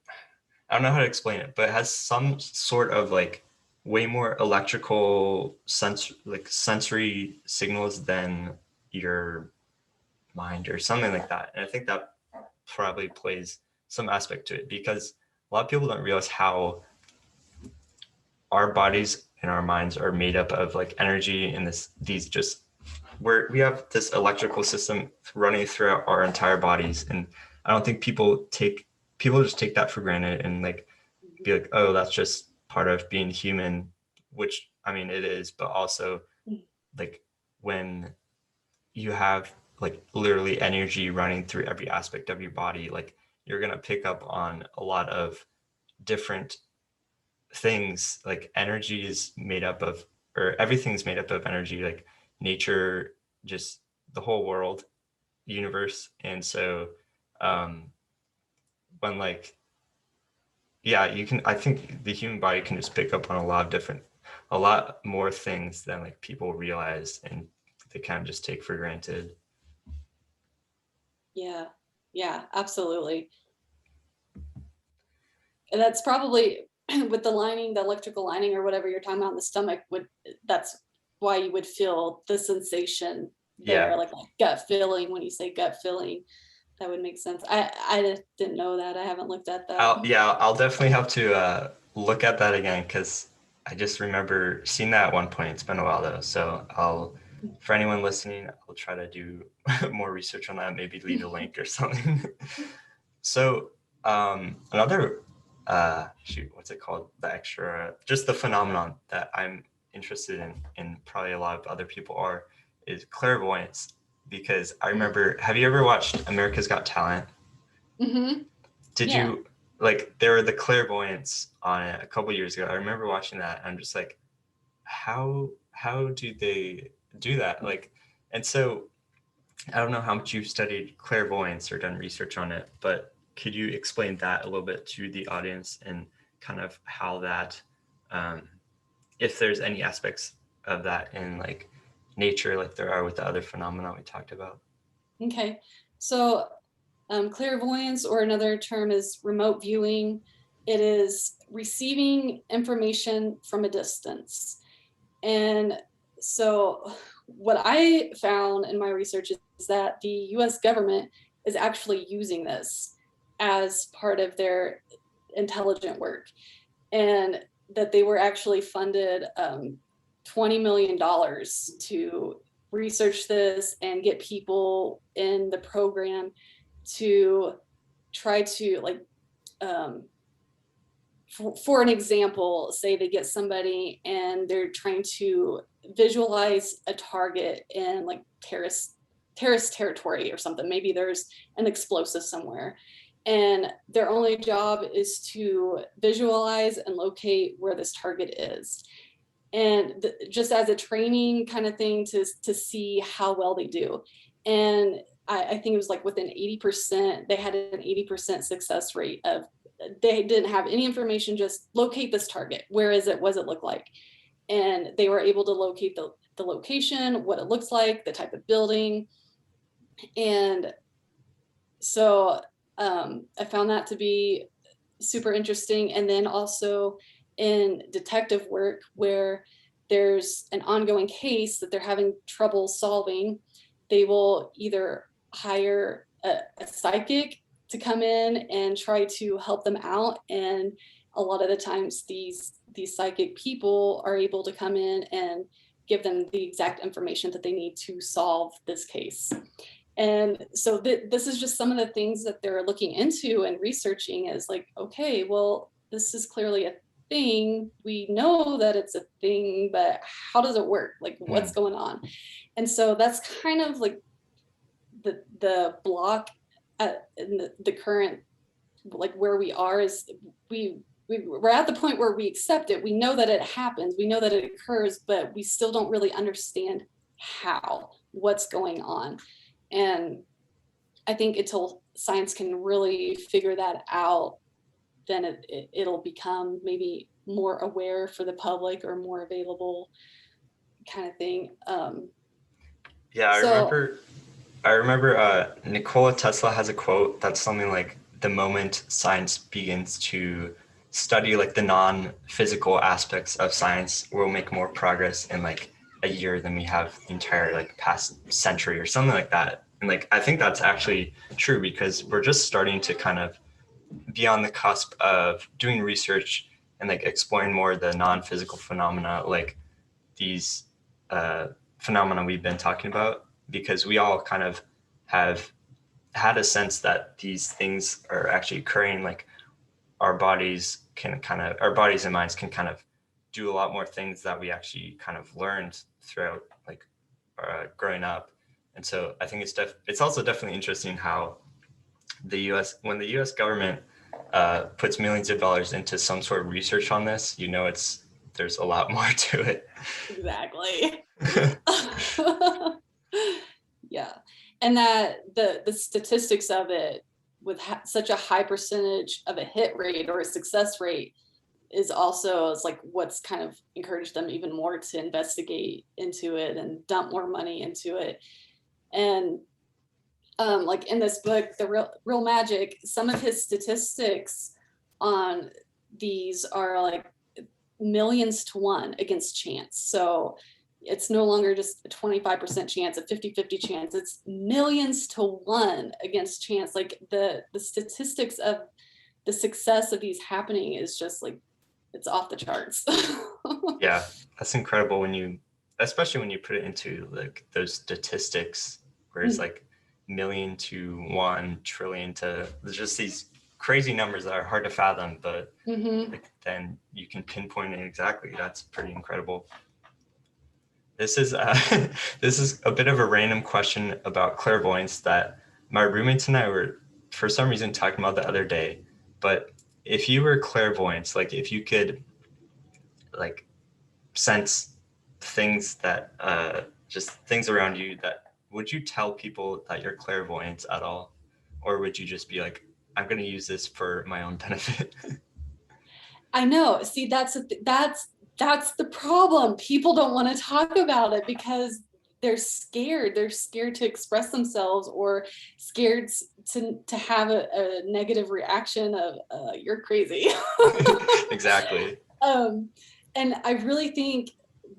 I don't know how to explain it, but it has some sort of like way more electrical sensory signals than your mind or something like that. And I think that probably plays some aspect to it, because a lot of people don't realize how our bodies and our minds are made up of like energy and these just we have this electrical system running throughout our entire bodies. And I don't think people just take that for granted and like be like, oh, that's just part of being human, which I mean it is, but also like when you have like literally energy running through every aspect of your body, like you're going to pick up on a lot of different things. Like energy is made up of, or everything's made up of energy, like nature, just the whole world, universe. And so um when like, yeah, you can, I think the human body can just pick up on a lot more things than like people realize, and they kind of just take for granted. Yeah, yeah, absolutely. And that's probably with the lining, the electrical lining or whatever you're talking about in the stomach, that's why you would feel the sensation there, Yeah. like a gut feeling. When you say gut feeling, that would make sense. I didn't know that. I haven't looked at that. I'll definitely have to look at that again, because I just remember seeing that at one point. It's been a while though, so for anyone listening, I'll try to do more research on that. Maybe leave a link or something. So another what's it called? Just the phenomenon that I'm interested in, and probably a lot of other people are, is clairvoyance. Because I remember, have you ever watched America's Got Talent? Mm-hmm. Did Yeah. you, like, there were the clairvoyants on it a couple years ago. I remember watching that. I'm just like, how do they do that? Like, and so I don't know how much you've studied clairvoyance or done research on it, but could you explain that a little bit to the audience, and kind of how that, um, if there's any aspects of that in like nature, like there are with the other phenomena we talked about? Okay. So clairvoyance, or another term, is remote viewing. It is receiving information from a distance. And so, what I found in my research is that the US government is actually using this as part of their intelligent work, and that they were actually funded $20 million to research this and get people in the program to try to, like, um, for an example, say they get somebody and they're trying to visualize a target in like terrorist territory or something. Maybe there's an explosive somewhere, and their only job is to visualize and locate where this target is. And just as a training kind of thing to see how well they do. And I think it was like within 80%, they had an 80% success rate of, they didn't have any information, just locate this target. Where is it? What does it look like? And they were able to locate the location, what it looks like, the type of building. And so I found that to be super interesting. And then also in detective work, where there's an ongoing case that they're having trouble solving, they will either hire a psychic to come in and try to help them out. And a lot of the times these psychic people are able to come in and give them the exact information that they need to solve this case. And so this is just some of the things that they're looking into and researching, is like, okay, well, this is clearly a thing. We know that it's a thing, but how does it work? Like, what's going on? And so that's kind of like the block in the current, like where we are, is we're at the point where we accept it. We know that it happens. We know that it occurs, but we still don't really understand what's going on. And I think until science can really figure that out, then it'll become maybe more aware for the public, or more available kind of thing. Yeah, So I remember Nikola Tesla has a quote that's something like, the moment science begins to study like the non-physical aspects of science, we'll make more progress in like a year than we have the entire like past century or something like that. And like I think that's actually true because we're just starting to kind of be on the cusp of doing research and like exploring more the non-physical phenomena, like these phenomena we've been talking about, because we all kind of have had a sense that these things are actually occurring. Like our bodies and minds can kind of do a lot more things that we actually kind of learned throughout like growing up. And so I think it's also definitely interesting how when the U.S. government puts millions of dollars into some sort of research on this, there's a lot more to it. Exactly. Yeah. And that the statistics of it with such a high percentage of a hit rate or a success rate is like what's kind of encouraged them even more to investigate into it and dump more money into it. And like in this book, The Real Magic, some of his statistics on these are like millions to one against chance. So it's no longer just a 25% chance, a 50-50 chance. It's millions to one against chance. Like the statistics of the success of these happening is just like, it's off the charts. Yeah, that's incredible especially when you put it into like those statistics where it's like million to 1 trillion to, there's just these crazy numbers that are hard to fathom, but like, then you can pinpoint it exactly. That's pretty incredible. This is this is a bit of a random question about clairvoyance that my roommates and I were for some reason talking about the other day. But if you were clairvoyant, like if you could like sense things that just things around you, that would you tell people that you're clairvoyant at all, or would you just be like, I'm going to use this for my own benefit? I know. See, that's the problem. People don't want to talk about it because they're scared. They're scared to express themselves or scared to have a negative reaction of you're crazy. Exactly. And I really think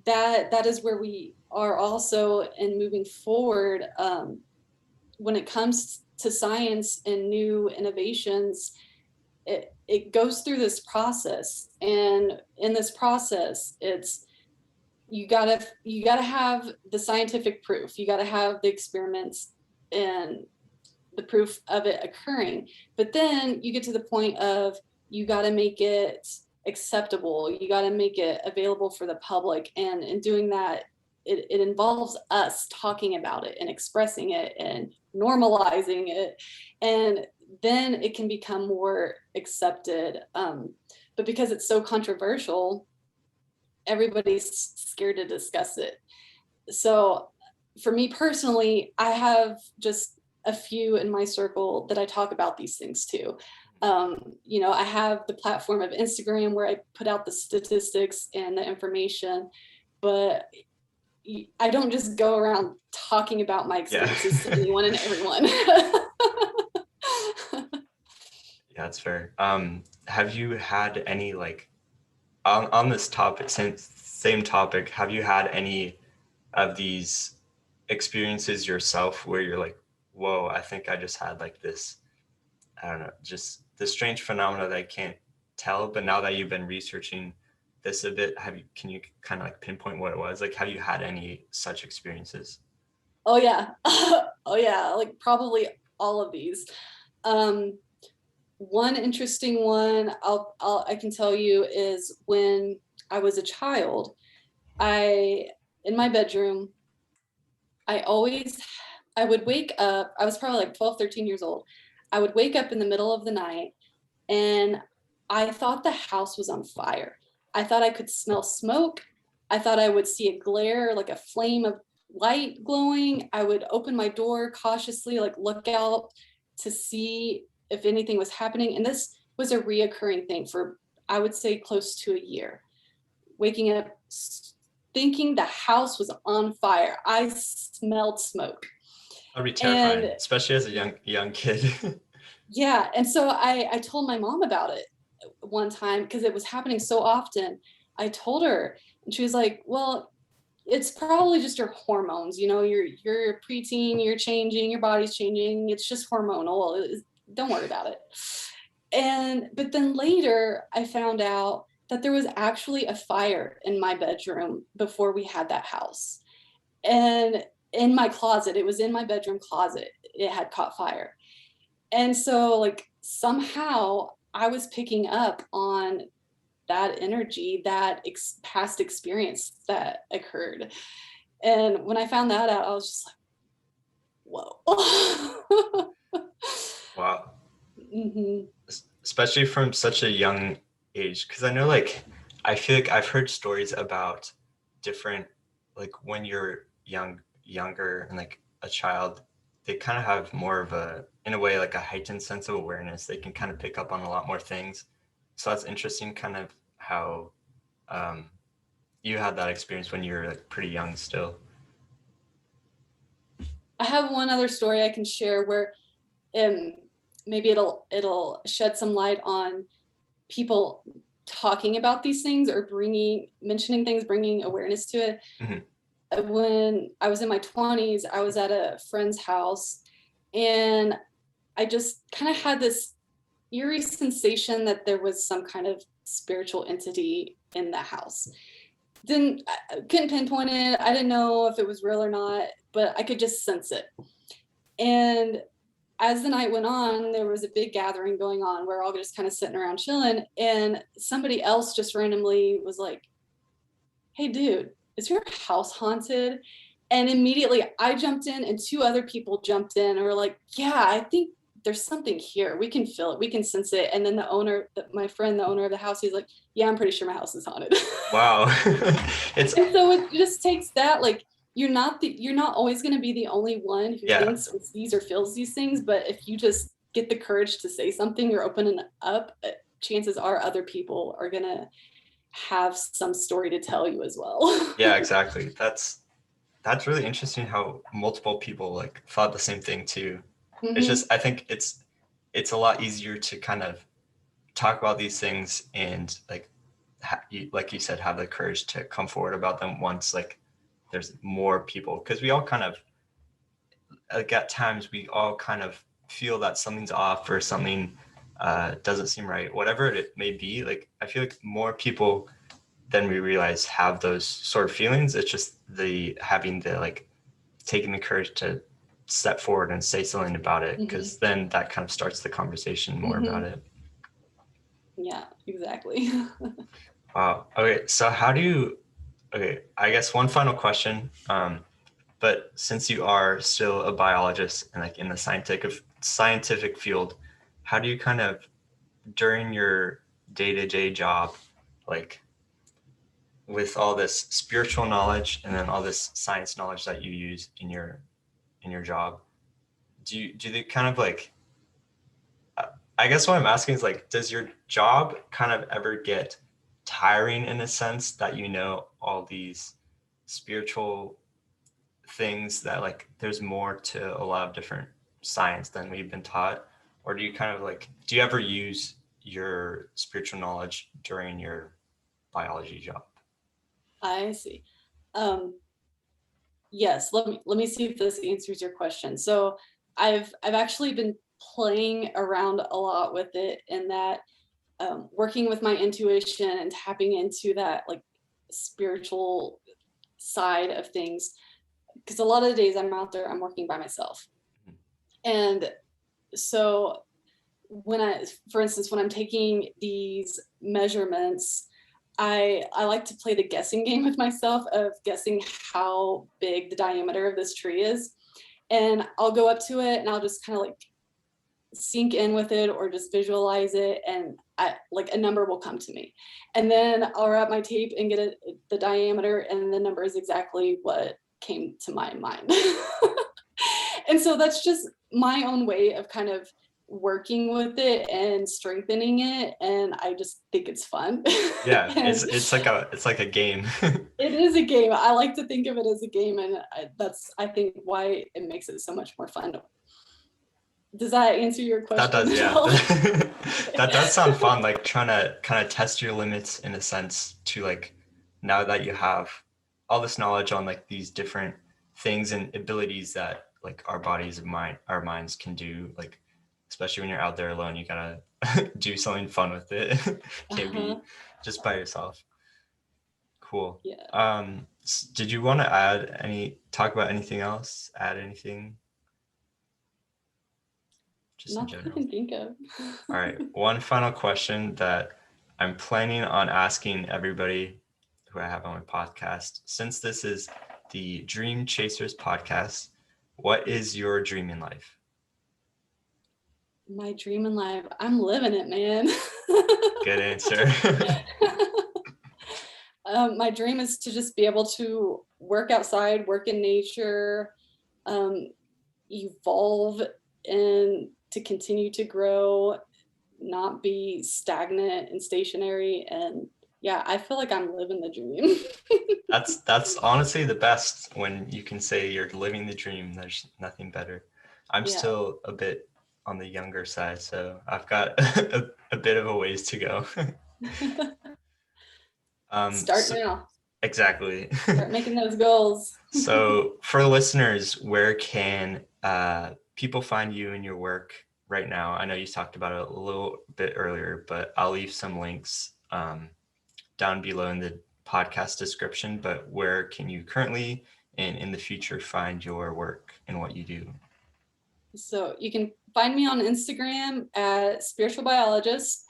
that is where we are also in moving forward when it comes to science and new innovations. It goes through this process, and in this process it's you gotta have the scientific proof, you gotta have the experiments and the proof of it occurring, but then you get to the point of you gotta make it acceptable, you gotta make it available for the public, and in doing that it involves us talking about it and expressing it and normalizing it, and then it can become more accepted. But because it's so controversial, everybody's scared to discuss it. So for me personally, I have just a few in my circle that I talk about these things to. I have the platform of Instagram where I put out the statistics and the information, but I don't just go around talking about my experiences to anyone and everyone. Yeah, that's fair. Have you had any like on this topic, same topic, have you had any of these experiences yourself where you're like, whoa, I think I just had like this, I don't know, just this strange phenomena that I can't tell, but now that you've been researching this a bit, can you kind of like pinpoint what it was? Like, have you had any such experiences? Oh yeah. Oh yeah, like probably all of these. One interesting one I can tell you is when I was a child, in my bedroom, I would wake up, I was probably like 12, 13 years old. I would wake up in the middle of the night and I thought the house was on fire. I thought I could smell smoke. I thought I would see a glare, like a flame of light glowing. I would open my door cautiously, like look out to see if anything was happening. And this was a reoccurring thing for, I would say, close to a year. Waking up thinking the house was on fire. I smelled smoke. That'd be terrifying, And especially as a young kid. Yeah. And so I told my mom about it one time because it was happening so often. I told her, and she was like, well, it's probably just your hormones. You're a preteen, you're changing, your body's changing. It's just hormonal. Don't worry about it. But then later I found out that there was actually a fire in my bedroom before we had that house. And in my closet, it was in my bedroom closet. It had caught fire. And so like somehow I was picking up on that energy, that past experience that occurred. And when I found that out, I was just like, whoa. Wow. Hmm. Especially from such a young age, because I know, like, I feel like I've heard stories about different, like when you're younger and like a child, they kind of have more of a, in a way, like a heightened sense of awareness. They can kind of pick up on a lot more things. So that's interesting, kind of how um, you had that experience when you were like pretty young still. I have one other story I can share where um, maybe it'll shed some light on people talking about these things or mentioning things, bringing awareness to it. Mhm. When I was in my 20s, I was at a friend's house and I just kind of had this eerie sensation that there was some kind of spiritual entity in the house. I couldn't pinpoint it. I didn't know if it was real or not, but I could just sense it. And as the night went on, there was a big gathering going on. We're all just kind of sitting around chilling, and somebody else just randomly was like, "Hey, dude, is your house haunted?" And immediately I jumped in, and two other people jumped in and were like, "Yeah, I think there's something here. We can feel it. We can sense it." And then my friend, the owner of the house, he's like, "Yeah, I'm pretty sure my house is haunted." Wow. It's, And so it just takes that, like, you're not always going to be the only one who yeah, thinks or sees or feels these things, but if you just get the courage to say something, you're opening up, chances are other people are going to have some story to tell you as well. yeah, exactly. That's really interesting how multiple people like thought the same thing too. It's Hmm. just, I think it's a lot easier to kind of talk about these things and like like you said, have the courage to come forward about them once like there's more people, because we all kind of like at times we all kind of feel that something's off or something doesn't seem right, whatever it may be. Like I feel like more people than we realize have those sort of feelings. It's just the having the like taking the courage to step forward and say something about it, Hmm. because then that kind of starts the conversation more about Hmm. it. Yeah, exactly. Wow. Okay. So how do you, okay, I guess one final question. But since you are still a biologist and like in the scientific field, how do you kind of during your day-to-day job, like with all this spiritual knowledge and then all this science knowledge that you use in your job, do they kind of like, I guess what I'm asking is like, does your job kind of ever get tiring in a sense that you know all these spiritual things that like there's more to a lot of different science than we've been taught? Or do you kind of like, do you ever use your spiritual knowledge during your biology job? I see. Um, yes, let me see if this answers your question. So I've actually been playing around a lot with it, in that working with my intuition and tapping into that like spiritual side of things. Because a lot of the days I'm out there, I'm working by myself. And so for instance, when I'm taking these measurements, I like to play the guessing game with myself of guessing how big the diameter of this tree is. And I'll go up to it and I'll just kind of like sink in with it or just visualize it, and like a number will come to me, and then I'll wrap my tape and get the diameter, and the number is exactly what came to my mind. And so that's just my own way of kind of working with it and strengthening it, and I just think it's fun. Yeah, And it's like a game. it is a game. I like to think of it as a game, and that's I think why it makes it so much more fun. Does that answer your question? That does, yeah. Joel? That does sound fun, like trying to kind of test your limits in a sense to like, now that you have all this knowledge on like these different things and abilities that like our bodies and our minds can do, like especially when you're out there alone, you gotta do something fun with it. Can't be just by yourself. Cool. Yeah. Did you want to talk about anything else? Add anything? Just in Not that I general. can think of. All right. One final question that I'm planning on asking everybody who I have on my podcast. Since this is the Dream Chasers podcast, what is your dream in life? My dream in life, I'm living it, man. Good answer. My dream is to just be able to work outside, work in nature, evolve, and to continue to grow, not be stagnant and stationary. And yeah, I feel like I'm living the dream. That's honestly the best, when you can say you're living the dream. There's nothing better. I'm Yeah. still a bit on the younger side, so I've got a bit of a ways to go. Start now. Exactly. Start making those goals. So for listeners, where can people find you and your work right now? I know you talked about it a little bit earlier, but I'll leave some links down below in the podcast description. But where can you currently and in the future find your work and what you do? So you can find me on Instagram at Spiritual Biologist.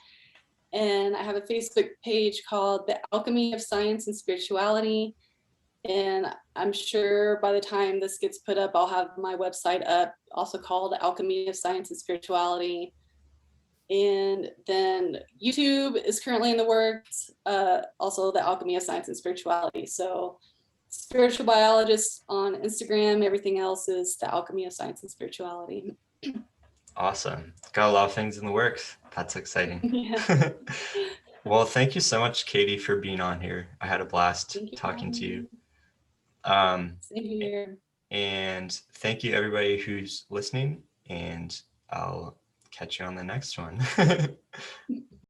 And I have a Facebook page called The Alchemy of Science and Spirituality. And I'm sure by the time this gets put up, I'll have my website up, also called Alchemy of Science and Spirituality. And then YouTube is currently in the works, also The Alchemy of Science and Spirituality. So Spiritual Biologist on Instagram, everything else is The Alchemy of Science and Spirituality. Awesome. Got a lot of things in the works. That's exciting. Yeah. Well, thank you so much, Katie, for being on here. I had a blast talking to you. Same here. And thank you everybody who's listening, and I'll catch you on the next one.